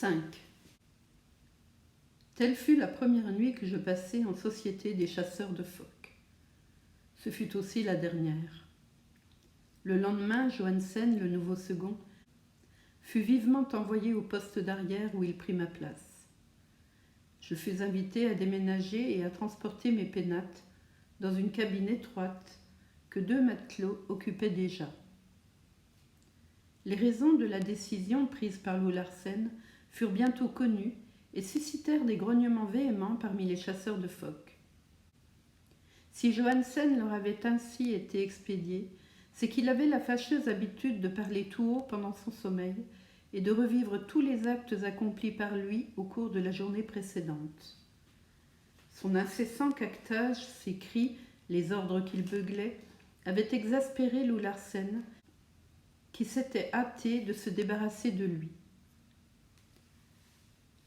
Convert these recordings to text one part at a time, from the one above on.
5. Telle fut la première nuit que je passai en société des chasseurs de phoques. Ce fut aussi la dernière. Le lendemain, Johansen, le nouveau second, fut vivement envoyé au poste d'arrière où il prit ma place. Je fus invité à déménager et à transporter mes pénates dans une cabine étroite que 2 matelots occupaient déjà. Les raisons de la décision prise par Lou Larsen furent bientôt connues et suscitèrent des grognements véhéments parmi les chasseurs de phoques. Si Johansen leur avait ainsi été expédié, c'est qu'il avait la fâcheuse habitude de parler tout haut pendant son sommeil et de revivre tous les actes accomplis par lui au cours de la journée précédente. Son incessant caquetage, ses cris, les ordres qu'il beuglait, avaient exaspéré Lou Larsen, qui s'était hâté de se débarrasser de lui.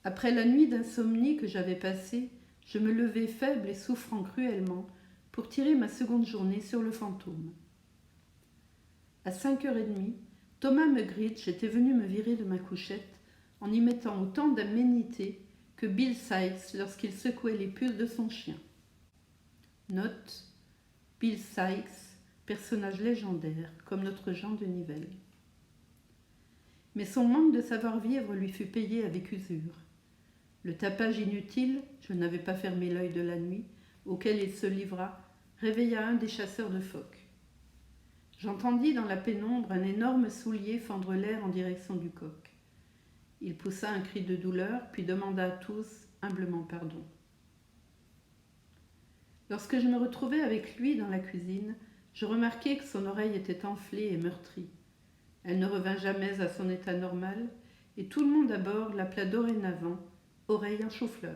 Après la nuit d'insomnie que j'avais passée, je me levai faible et souffrant cruellement pour tirer ma seconde journée sur le fantôme. À 5h30, Thomas Mugridge était venu me virer de ma couchette en y mettant autant d'aménité que Bill Sikes lorsqu'il secouait les puces de son chien. Note: Bill Sikes, personnage légendaire, comme notre Jean de Nivelle. Mais son manque de savoir-vivre lui fut payé avec usure. Le tapage inutile, je n'avais pas fermé l'œil de la nuit, auquel il se livra, réveilla un des chasseurs de phoques. J'entendis dans la pénombre un énorme soulier fendre l'air en direction du coq. Il poussa un cri de douleur, puis demanda à tous humblement pardon. Lorsque je me retrouvai avec lui dans la cuisine, je remarquai que son oreille était enflée et meurtrie. Elle ne revint jamais à son état normal, et tout le monde à bord l'appela dorénavant oreille en chou-fleur.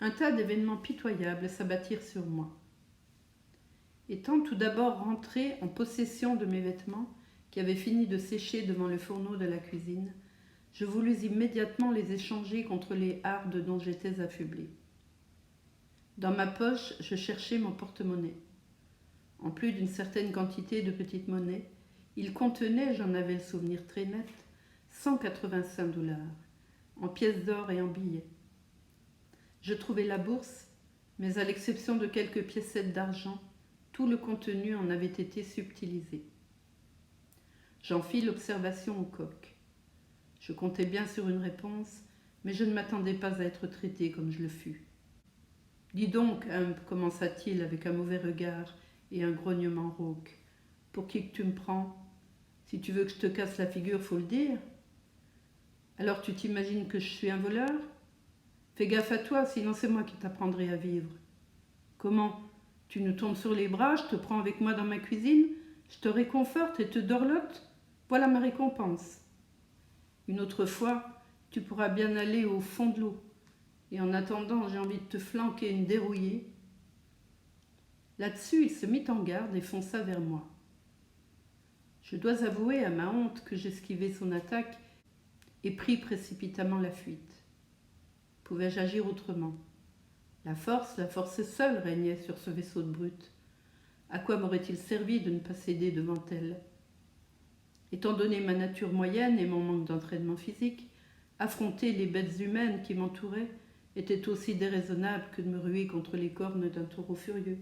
Un tas d'événements pitoyables s'abattirent sur moi. Étant tout d'abord rentré en possession de mes vêtements, qui avaient fini de sécher devant le fourneau de la cuisine, je voulus immédiatement les échanger contre les hardes dont j'étais affublé. Dans ma poche, je cherchai mon porte-monnaie. En plus d'une certaine quantité de petites monnaies, il contenait, j'en avais le souvenir très net, 185$, en pièces d'or et en billets. Je trouvai la bourse, mais à l'exception de quelques piécettes d'argent, tout le contenu en avait été subtilisé. J'en fis l'observation au coq. Je comptais bien sur une réponse, mais je ne m'attendais pas à être traité comme je le fus. « Dis donc, Hump, commença-t-il avec un mauvais regard et un grognement rauque. « Pour qui que tu me prends? Si tu veux que je te casse la figure, faut le dire. Alors tu t'imagines que je suis un voleur? Fais gaffe à toi, sinon c'est moi qui t'apprendrai à vivre. Comment? Tu nous tombes sur les bras, je te prends avec moi dans ma cuisine, je te réconforte et te dorlote? Voilà ma récompense. Une autre fois, tu pourras bien aller au fond de l'eau. Et en attendant, j'ai envie de te flanquer une dérouillée. » Là-dessus, il se mit en garde et fonça vers moi. Je dois avouer à ma honte que j'esquivai son attaque et pris précipitamment la fuite. Pouvais-je agir autrement? La force seule régnait sur ce vaisseau de brutes. À quoi m'aurait-il servi de ne pas céder devant elle? Étant donné ma nature moyenne et mon manque d'entraînement physique, affronter les bêtes humaines qui m'entouraient était aussi déraisonnable que de me ruer contre les cornes d'un taureau furieux.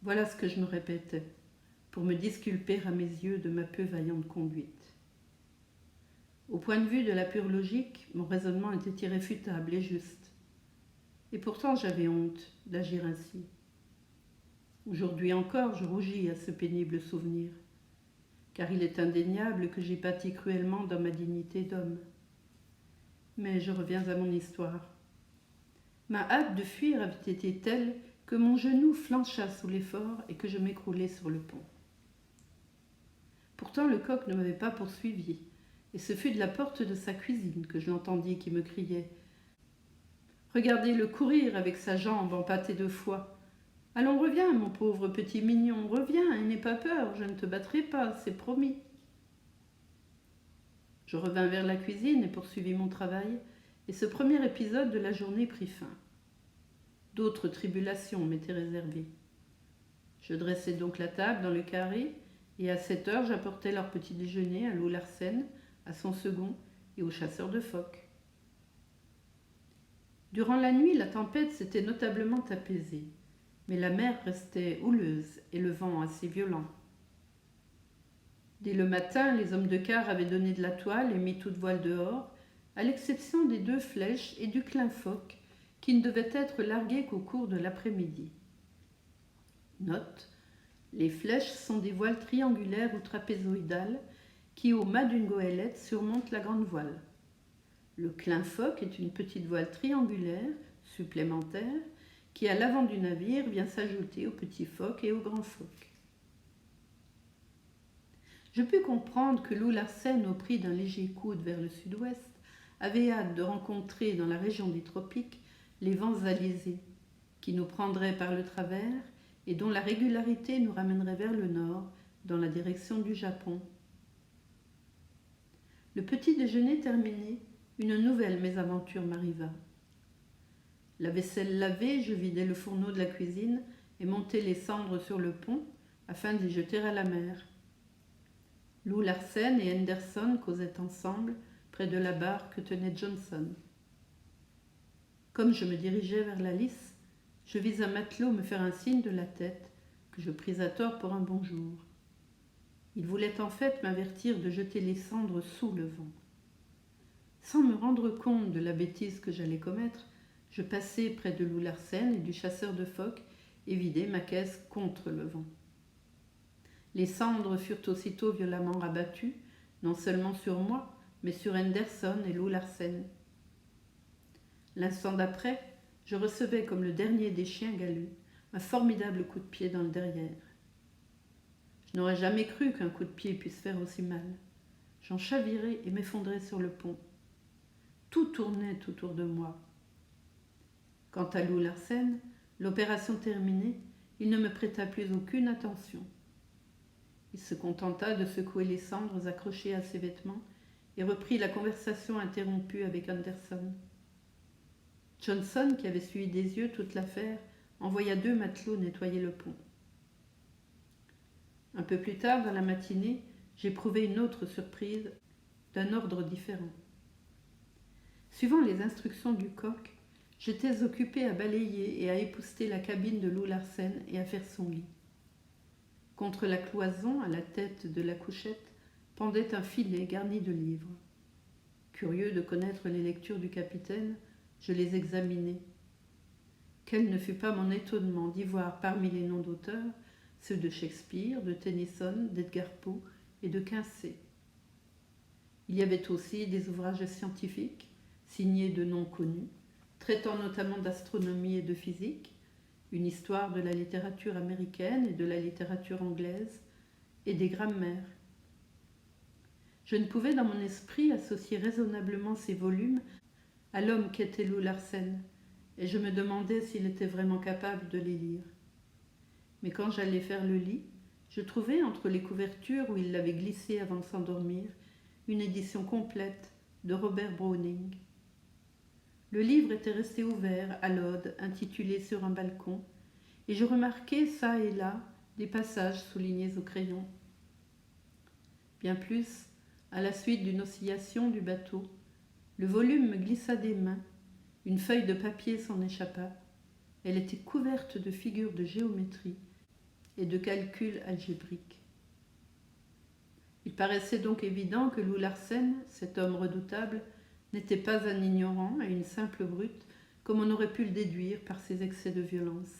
Voilà ce que je me répétais, pour me disculper à mes yeux de ma peu vaillante conduite. Au point de vue de la pure logique, mon raisonnement était irréfutable et juste. Et pourtant j'avais honte d'agir ainsi. Aujourd'hui encore, je rougis à ce pénible souvenir, car il est indéniable que j'ai pâti cruellement dans ma dignité d'homme. Mais je reviens à mon histoire. Ma hâte de fuir avait été telle que mon genou flancha sous l'effort et que je m'écroulai sur le pont. Pourtant le coq ne m'avait pas poursuivi, et ce fut de la porte de sa cuisine que je l'entendis qui me criait « Regardez-le courir avec sa jambe empâtée de foie. Allons, reviens, mon pauvre petit mignon, reviens et n'aie pas peur, je ne te battrai pas, c'est promis. » Je revins vers la cuisine et poursuivis mon travail, et ce premier épisode de la journée prit fin. D'autres tribulations m'étaient réservées. Je dressai donc la table dans le carré, et à 7h, j'apportai leur petit déjeuner à Lou Larsen, à son second et aux chasseurs de phoques. Durant la nuit, la tempête s'était notablement apaisée, mais la mer restait houleuse et le vent assez violent. Dès le matin, les hommes de quart avaient donné de la toile et mis toute voile dehors, à l'exception des 2 flèches et du clin phoque, qui ne devaient être largués qu'au cours de l'après-midi. Note: les flèches sont des voiles triangulaires ou trapézoïdales qui, au mât d'une goélette, surmontent la grande voile. Le clin phoque est une petite voile triangulaire, supplémentaire, qui, à l'avant du navire, vient s'ajouter au petit phoque et au grand phoque. Je pus comprendre que Lou Larsen, au prix d'un léger coude vers le sud-ouest, avait hâte de rencontrer dans la région des tropiques les vents alizés, qui nous prendraient par le travers et dont la régularité nous ramènerait vers le nord, dans la direction du Japon. Le petit déjeuner terminé, une nouvelle mésaventure m'arriva. La vaisselle lavée, je vidai le fourneau de la cuisine et montai les cendres sur le pont afin de les jeter à la mer. Lou Larsen et Henderson causaient ensemble près de la barre que tenait Johnson. Comme je me dirigeais vers la lisse, je vis un matelot me faire un signe de la tête que je pris à tort pour un bonjour. Il voulait en fait m'avertir de jeter les cendres sous le vent. Sans me rendre compte de la bêtise que j'allais commettre, je passai près de Lou Larsen et du chasseur de phoques et vidai ma caisse contre le vent. Les cendres furent aussitôt violemment rabattues, non seulement sur moi, mais sur Henderson et Lou Larsen. L'instant d'après, je recevais comme le dernier des chiens galeux un formidable coup de pied dans le derrière. Je n'aurais jamais cru qu'un coup de pied puisse faire aussi mal. J'en chavirai et m'effondrai sur le pont. Tout tournait autour de moi. Quant à Lou Larsen, l'opération terminée, il ne me prêta plus aucune attention. Il se contenta de secouer les cendres accrochées à ses vêtements et reprit la conversation interrompue avec Anderson. Johnson, qui avait suivi des yeux toute l'affaire, envoya 2 matelots nettoyer le pont. Un peu plus tard dans la matinée, j'éprouvai une autre surprise d'un ordre différent. Suivant les instructions du coq, j'étais occupé à balayer et à épousseter la cabine de Lou Larsen et à faire son lit. Contre la cloison, à la tête de la couchette, pendait un filet garni de livres. Curieux de connaître les lectures du capitaine, je les examinai. Quel ne fut pas mon étonnement d'y voir parmi les noms d'auteurs ceux de Shakespeare, de Tennyson, d'Edgar Poe et de Quincey. Il y avait aussi des ouvrages scientifiques, signés de noms connus, traitant notamment d'astronomie et de physique, une histoire de la littérature américaine et de la littérature anglaise, et des grammaires. Je ne pouvais dans mon esprit associer raisonnablement ces volumes à l'homme qu'était Lou Larsen, et je me demandais s'il était vraiment capable de les lire. Mais quand j'allais faire le lit, je trouvai entre les couvertures où il l'avait glissée avant de s'endormir une édition complète de Robert Browning. Le livre était resté ouvert à l'ode intitulé Sur un balcon, et je remarquai çà et là des passages soulignés au crayon. Bien plus, à la suite d'une oscillation du bateau, le volume me glissa des mains, une feuille de papier s'en échappa. Elle était couverte de figures de géométrie et de calculs algébriques. Il paraissait donc évident que Lou Larsen, cet homme redoutable, n'était pas un ignorant et une simple brute, comme on aurait pu le déduire par ses excès de violence.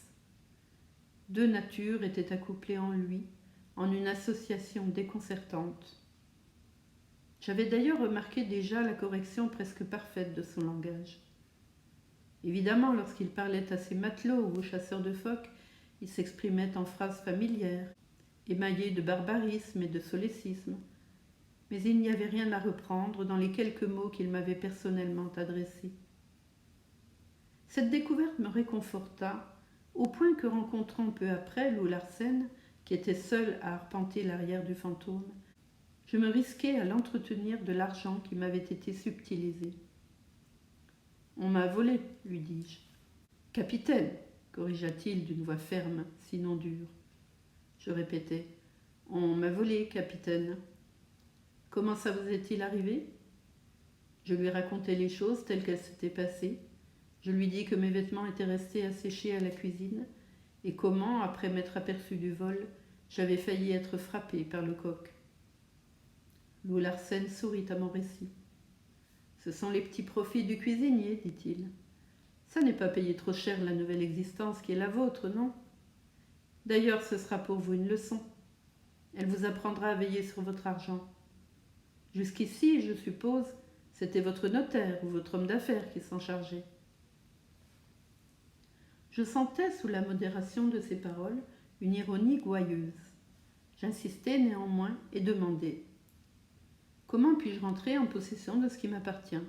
2 natures étaient accouplées en lui, en une association déconcertante. J'avais d'ailleurs remarqué déjà la correction presque parfaite de son langage. Évidemment, lorsqu'il parlait à ses matelots ou aux chasseurs de phoques, il s'exprimait en phrases familières, émaillées de barbarisme et de solécisme, mais il n'y avait rien à reprendre dans les quelques mots qu'il m'avait personnellement adressés. Cette découverte me réconforta, au point que, rencontrant peu après Lou Larsen, qui était seul à arpenter l'arrière du fantôme, je me risquai à l'entretenir de l'argent qui m'avait été subtilisé. « On m'a volé, lui dis-je. »« Capitaine, corrigea-t-il d'une voix ferme, sinon dure. Je répétai, « On m'a volé, capitaine. » Comment ça vous est-il arrivé ? Je lui racontai les choses telles qu'elles s'étaient passées. Je lui dis que mes vêtements étaient restés à sécher à la cuisine et comment, après m'être aperçu du vol, j'avais failli être frappée par le coq. Loup Larsen sourit à mon récit. Ce sont les petits profits du cuisinier, dit-il. Ça n'est pas payé trop cher la nouvelle existence qui est la vôtre, non ? D'ailleurs, ce sera pour vous une leçon. Elle vous apprendra à veiller sur votre argent. Jusqu'ici, je suppose, c'était votre notaire ou votre homme d'affaires qui s'en chargeait. Je sentais sous la modération de ses paroles une ironie gouailleuse. J'insistai néanmoins et demandai « Comment puis-je rentrer en possession de ce qui m'appartient ?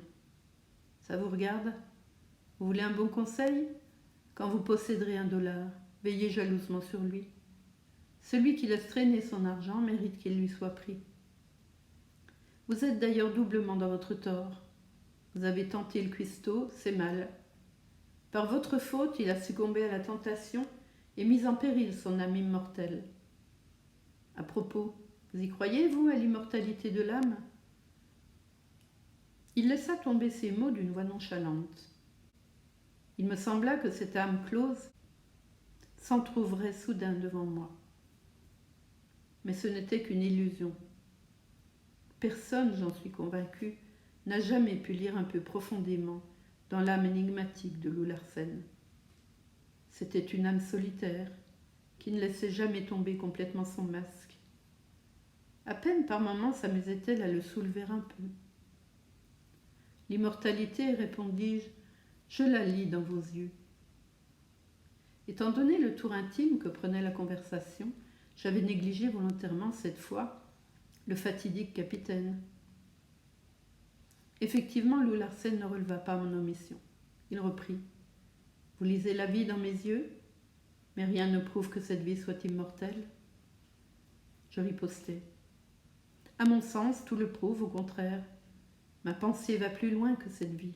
Ça vous regarde ? Vous voulez un bon conseil ? Quand vous posséderez $1, veillez jalousement sur lui. Celui qui laisse traîner son argent mérite qu'il lui soit pris. Vous êtes d'ailleurs doublement dans votre tort. Vous avez tenté le cuistot, c'est mal. Par votre faute, il a succombé à la tentation et mis en péril son âme immortelle. À propos, vous y croyez, vous, à l'immortalité de l'âme ? Il laissa tomber ces mots d'une voix nonchalante. Il me sembla que cette âme close s'entr'ouvrait soudain devant moi. Mais ce n'était qu'une illusion. Personne, j'en suis convaincue, n'a jamais pu lire un peu profondément dans l'âme énigmatique de Loup Larsen. C'était une âme solitaire qui ne laissait jamais tomber complètement son masque. À peine par moments s'amusait-elle à le soulever un peu. L'immortalité, répondis-je, je la lis dans vos yeux. Étant donné le tour intime que prenait la conversation, j'avais négligé volontairement cette fois le fatidique capitaine. Effectivement, Loup Larsen ne releva pas mon omission. Il reprit. Vous lisez la vie dans mes yeux, mais rien ne prouve que cette vie soit immortelle. Je ripostai. À mon sens, tout le prouve, au contraire. Ma pensée va plus loin que cette vie.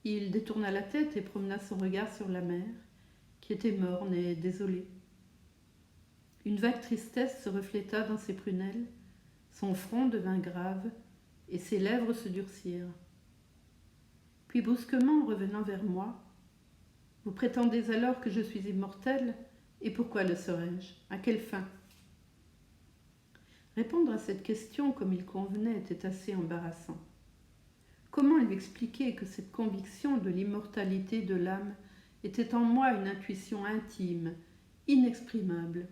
Il détourna la tête et promena son regard sur la mer, qui était morne et désolée. Une vague tristesse se refléta dans ses prunelles, son front devint grave et ses lèvres se durcirent. Puis brusquement, revenant vers moi, « Vous prétendez alors que je suis immortelle, et pourquoi le serais-je ? À quelle fin ?» Répondre à cette question comme il convenait était assez embarrassant. Comment lui expliquer que cette conviction de l'immortalité de l'âme était en moi une intuition intime, inexprimable,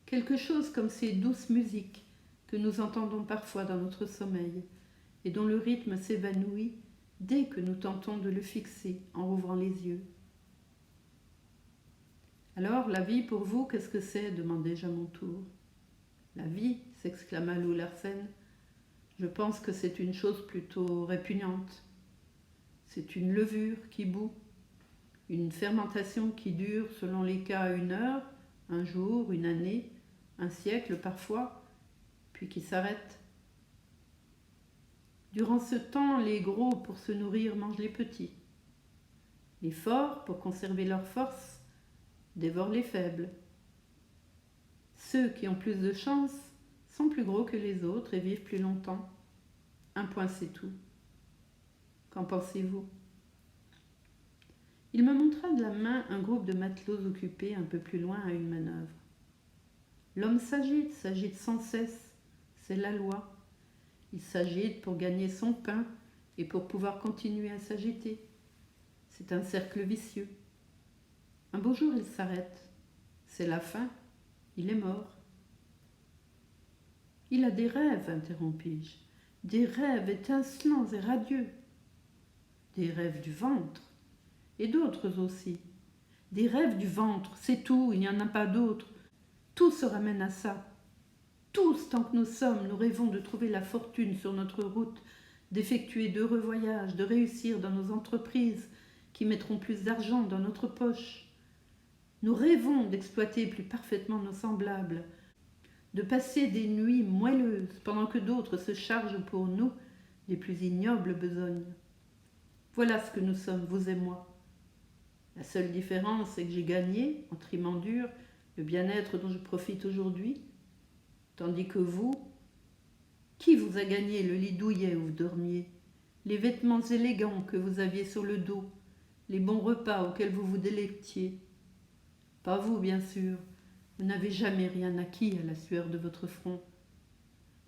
quelque chose comme ces douces musiques que nous entendons parfois dans notre sommeil et dont le rythme s'évanouit dès que nous tentons de le fixer en rouvrant les yeux. « Alors, la vie pour vous, qu'est-ce que c'est ?» demandai-je à mon tour. « La vie ?» s'exclama Loup Larsen. « Je pense que c'est une chose plutôt répugnante. C'est une levure qui bout, une fermentation qui dure selon les cas 1 heure, 1 jour, 1 année, 1 siècle parfois, puis qui s'arrête. Durant ce temps, les gros, pour se nourrir, mangent les petits. Les forts, pour conserver leur force, dévorent les faibles. Ceux qui ont plus de chance sont plus gros que les autres et vivent plus longtemps. Un point, c'est tout. Qu'en pensez-vous ? Il me montra de la main un groupe de matelots occupés un peu plus loin à une manœuvre. L'homme s'agite sans cesse, c'est la loi. Il s'agite pour gagner son pain et pour pouvoir continuer à s'agiter. C'est un cercle vicieux. Un beau jour, il s'arrête. C'est la fin. Il est mort. Il a des rêves, interrompis-je, des rêves étincelants et radieux. Des rêves du ventre, et d'autres aussi. Des rêves du ventre, c'est tout, il n'y en a pas d'autres. Tout se ramène à ça. Tous, tant que nous sommes, nous rêvons de trouver la fortune sur notre route, d'effectuer d'heureux voyages, de réussir dans nos entreprises qui mettront plus d'argent dans notre poche. Nous rêvons d'exploiter plus parfaitement nos semblables, de passer des nuits moelleuses pendant que d'autres se chargent pour nous des plus ignobles besognes. Voilà ce que nous sommes, vous et moi. La seule différence, c'est que j'ai gagné, en trimant dur, le bien-être dont je profite aujourd'hui, tandis que vous, Qui vous a gagné le lit douillet où vous dormiez, les vêtements élégants que vous aviez sur le dos, les bons repas auxquels vous vous délectiez? Pas vous, bien sûr. Vous n'avez jamais rien acquis à la sueur de votre front.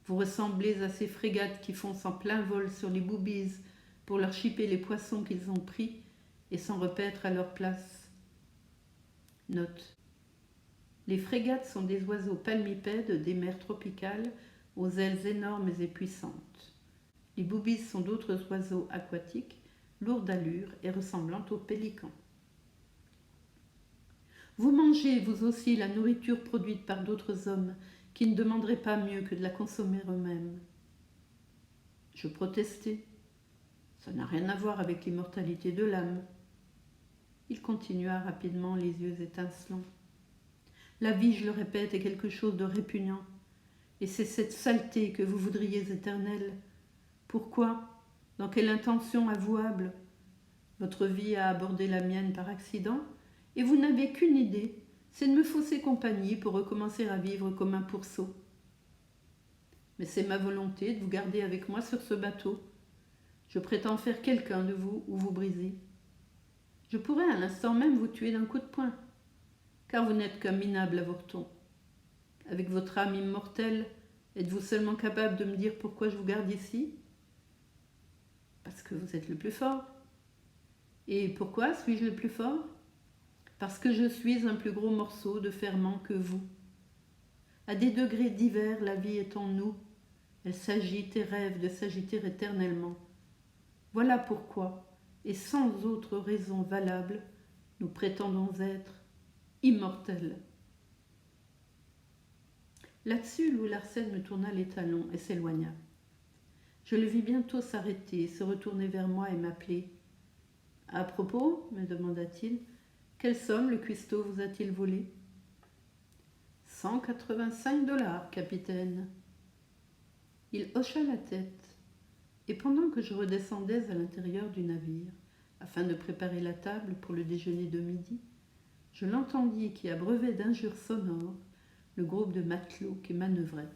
Vous ressemblez à ces frégates qui foncent en plein vol sur les boobies pour leur chipper les poissons qu'ils ont pris et s'en repaître à leur place. Note. Les frégates sont des oiseaux palmipèdes des mers tropicales aux ailes énormes et puissantes. Les boobies sont d'autres oiseaux aquatiques, lourds d'allure et ressemblant aux pélicans. Vous mangez, vous aussi, la nourriture produite par d'autres hommes qui ne demanderaient pas mieux que de la consommer eux-mêmes. Je protestai. Ça n'a rien à voir avec l'immortalité de l'âme. Il continua rapidement, les yeux étincelants. La vie, je le répète, est quelque chose de répugnant. Et c'est cette saleté que vous voudriez éternelle. Pourquoi? Dans quelle intention avouable? Votre vie a abordé la mienne par accident, et vous n'avez qu'une idée, c'est de me fausser compagnie pour recommencer à vivre comme un pourceau. Mais c'est ma volonté de vous garder avec moi sur ce bateau. Je prétends faire quelqu'un de vous ou vous briser. Je pourrais à l'instant même vous tuer d'un coup de poing, car vous n'êtes qu'un minable avorton. Avec votre âme immortelle, êtes-vous seulement capable de me dire pourquoi je vous garde ici? Parce que vous êtes le plus fort. Et pourquoi suis-je le plus fort? Parce que je suis un plus gros morceau de ferment que vous. À des degrés divers, la vie est en nous. Elle s'agite et rêve de s'agiter éternellement. Voilà pourquoi, et sans autre raison valable, nous prétendons être immortels. Là-dessus, Louis Larsen me tourna les talons et s'éloigna. Je le vis bientôt s'arrêter, se retourner vers moi et m'appeler. « À propos, me demanda-t-il, quelle somme le cuistot vous a-t-il volé ?»« 185 $, capitaine. » Il hocha la tête, et pendant que je redescendais à l'intérieur du navire, afin de préparer la table pour le déjeuner de midi, je l'entendis qui abreuvait d'injures sonores le groupe de matelots qui manœuvraient.